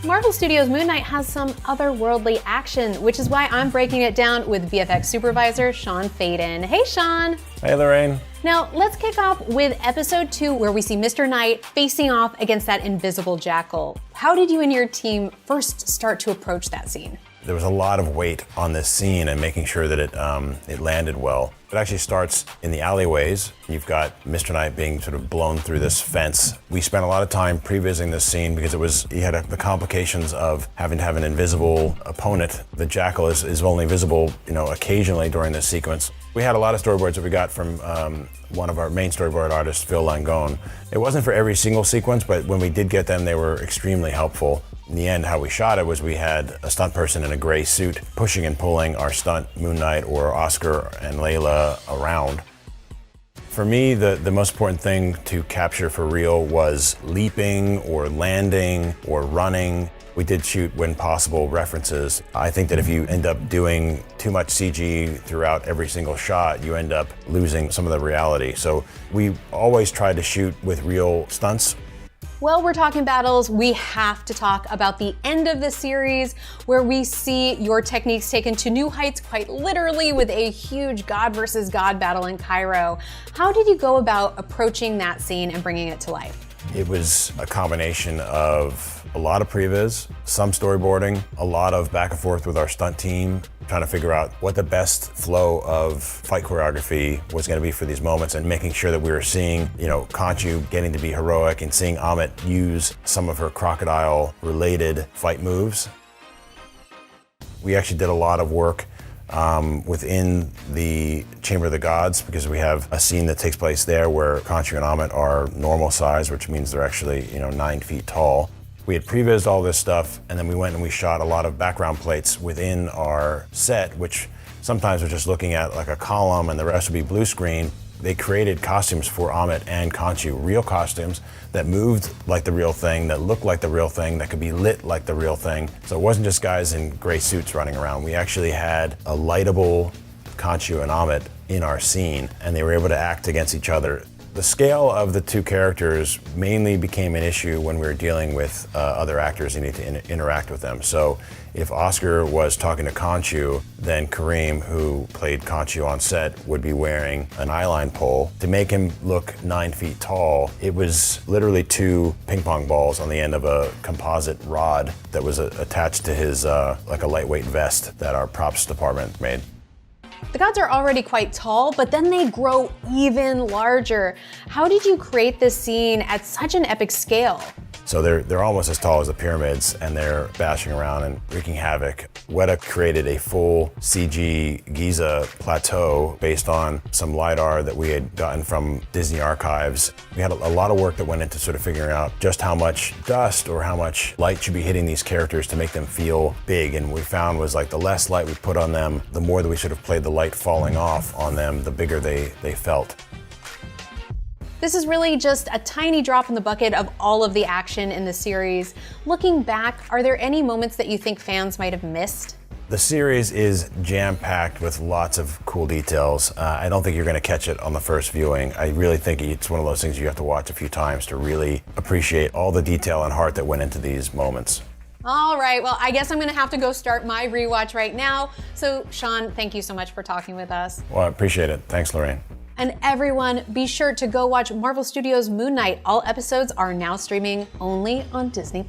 Marvel Studios' Moon Knight has some otherworldly action, which is why I'm breaking it down with VFX supervisor Sean Faden. Hey, Sean. Hey, Lorraine. Now, let's kick off with episode 2, where we see Mr. Knight facing off against that invisible jackal. How did you and your team first start to approach that scene? There was a lot of weight on this scene and making sure that it landed well. It actually starts in the alleyways. You've got Mr. Knight being sort of blown through this fence. We spent a lot of time pre-visiting this scene because he had the complications of having to have an invisible opponent. The jackal is only visible, occasionally during this sequence. We had a lot of storyboards that we got from one of our main storyboard artists, Phil Langone. It wasn't for every single sequence, but when we did get them, they were extremely helpful. In the end, how we shot it was we had a stunt person in a gray suit pushing and pulling our stunt Moon Knight or Oscar and Layla around. For me, the most important thing to capture for real was leaping or landing or running. We did shoot, when possible, references. I think that if you end up doing too much CG throughout every single shot, you end up losing some of the reality. So we always tried to shoot with real stunts. Well, we're talking battles. We have to talk about the end of the series, where we see your techniques taken to new heights, quite literally, with a huge God versus God battle in Cairo. How did you go about approaching that scene and bringing it to life? It was a combination of a lot of previs, some storyboarding, a lot of back and forth with our stunt team, trying to figure out what the best flow of fight choreography was going to be for these moments, and making sure that we were seeing, Khonshu getting to be heroic and seeing Ammit use some of her crocodile-related fight moves. We actually did a lot of work within the Chamber of the Gods, because we have a scene that takes place there where Khonshu and Ammit are normal size, which means they're actually 9 feet tall. We had prevised all this stuff, and then we went and we shot a lot of background plates within our set, which sometimes we're just looking at like a column and the rest would be blue screen. They created costumes for Ammit and Khonshu, real costumes that moved like the real thing, that looked like the real thing, that could be lit like the real thing. So it wasn't just guys in gray suits running around. We actually had a lightable Khonshu and Ammit in our scene, and they were able to act against each other. The scale of the two characters mainly became an issue when we were dealing with other actors who need to interact with them. So if Oscar was talking to Khonshu, then Kareem, who played Khonshu on set, would be wearing an eyeline pole. To make him look 9 feet tall, it was literally 2 ping pong balls on the end of a composite rod that was attached to his like a lightweight vest that our props department made. The gods are already quite tall, but then they grow even larger. How did you create this scene at such an epic scale? So they're almost as tall as the pyramids, and they're bashing around and wreaking havoc. Weta created a full CG Giza plateau based on some LiDAR that we had gotten from Disney Archives. We had a lot of work that went into sort of figuring out just how much dust or how much light should be hitting these characters to make them feel big. And we found was like the less light we put on them, the more that we sort of played the light falling off on them, the bigger they felt. This is really just a tiny drop in the bucket of all of the action in the series. Looking back, are there any moments that you think fans might have missed? The series is jam-packed with lots of cool details. I don't think you're going to catch it on the first viewing. I really think it's one of those things you have to watch a few times to really appreciate all the detail and heart that went into these moments. All right, well, I guess I'm gonna have to go start my rewatch right now. So, Sean, thank you so much for talking with us. Well, I appreciate it. Thanks, Lorraine. And everyone, be sure to go watch Marvel Studios' Moon Knight. All episodes are now streaming only on Disney+.